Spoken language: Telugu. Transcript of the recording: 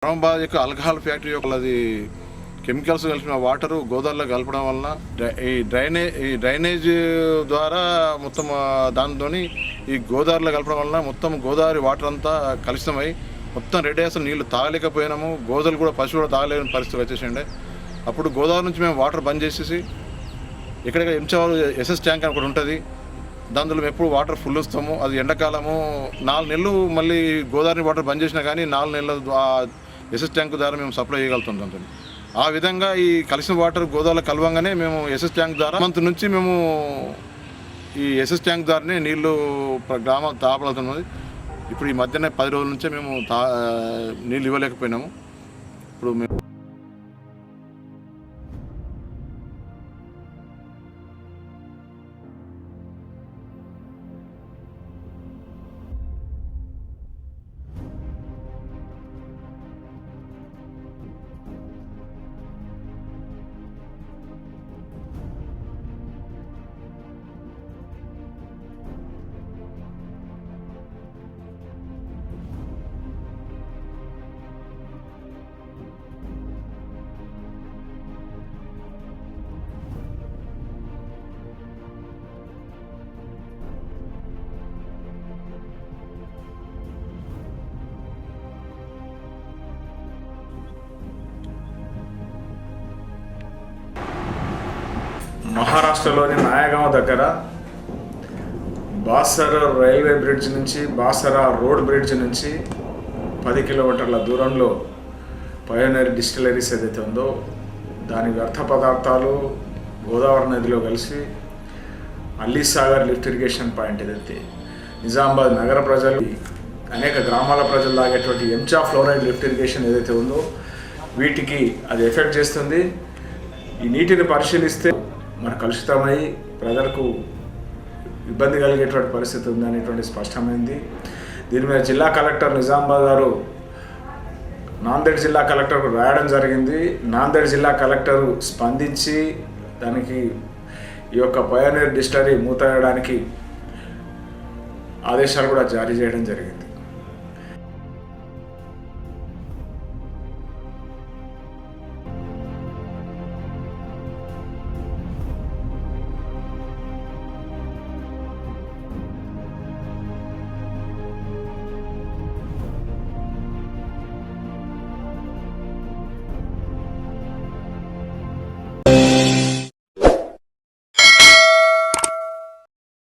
నిజామాబాద్ యొక్క ఆల్కహాల్ ఫ్యాక్టరీ యొక్క అది కెమికల్స్ కలిపిన వాటరు గోదావరిలో కలపడం వలన ఈ డ్రైనేజ్ ద్వారా మొత్తం దాంతో ఈ గోదావరిలో కలపడం వలన మొత్తం గోదావరి వాటర్ అంతా కలుషితమై మొత్తం రెడీ అసలు నీళ్లు తాగలేకపోయినాము. గోదావరి కూడా పశువులు కూడా తాగలేని పరిస్థితి వచ్చేసిండే. అప్పుడు గోదావరి నుంచి మేము వాటర్ బంద్ చేసేసి ఇక్కడ ఎంచవాళ్ళు ఎస్ఎస్ ట్యాంక్ అని ఒకటి ఉంటుంది. దాంట్లో మేము ఎప్పుడు వాటర్ ఫుల్ వస్తాము. అది ఎండాకాలము 4 నెలలు మళ్ళీ గోదావరి వాటర్ బంద్ చేసినా కానీ 4 నెలల ఎస్ఎస్ ట్యాంక్ ద్వారా మేము సప్లై చేయగలుగుతాం. దాంతో ఆ విధంగా ఈ కలిసిన వాటర్ గోదావరిలో కలవంగానే మేము ఎస్ఎస్ ట్యాంక్ ద్వారా మంత్ నుంచి మేము ఈ ఎస్ఎస్ ట్యాంక్ ద్వారానే నీళ్లు గ్రామం తాపడుతున్నది. ఇప్పుడు ఈ మధ్యనే 10 రోజుల నుంచే మేము నీళ్ళు ఇవ్వలేకపోయినాము. ఇప్పుడు మేము మహారాష్ట్రలోని నాయగావ్ దగ్గర బాసర రైల్వే బ్రిడ్జ్ నుంచి బాసర రోడ్ బ్రిడ్జ్ నుంచి 10 కిలోమీటర్ల దూరంలో పయోనీర్ డిస్టిలరీస్ ఏదైతే ఉందో దాని వ్యర్థ పదార్థాలు గోదావరి నదిలో కలిసి అల్లీ సాగర్ లిఫ్ట్ ఇరిగేషన్ పాయింట్ ఏదైతే నిజామాబాద్ నగర ప్రజలు అనేక గ్రామాల ప్రజలు లాగేటువంటి ఎంచా ఫ్లోరైడ్ లిఫ్ట్ ఇరిగేషన్ ఏదైతే ఉందో వీటికి అది ఎఫెక్ట్ చేస్తుంది. ఈ నీటిని పరిశీలిస్తే మరి కలుషితమై ప్రజలకు ఇబ్బంది కలిగేటువంటి పరిస్థితి ఉందనేటువంటి స్పష్టమైంది. దీని మీద జిల్లా కలెక్టర్ నిజామాబాద్ గారు నాందేడ్ జిల్లా కలెక్టర్కు రాయడం జరిగింది. నాందేడ్ జిల్లా కలెక్టరు స్పందించి దానికి ఈ యొక్క పయోనీర్ డిస్టిలరీ మూతవేయడానికి ఆదేశాలు కూడా జారీ చేయడం జరిగింది.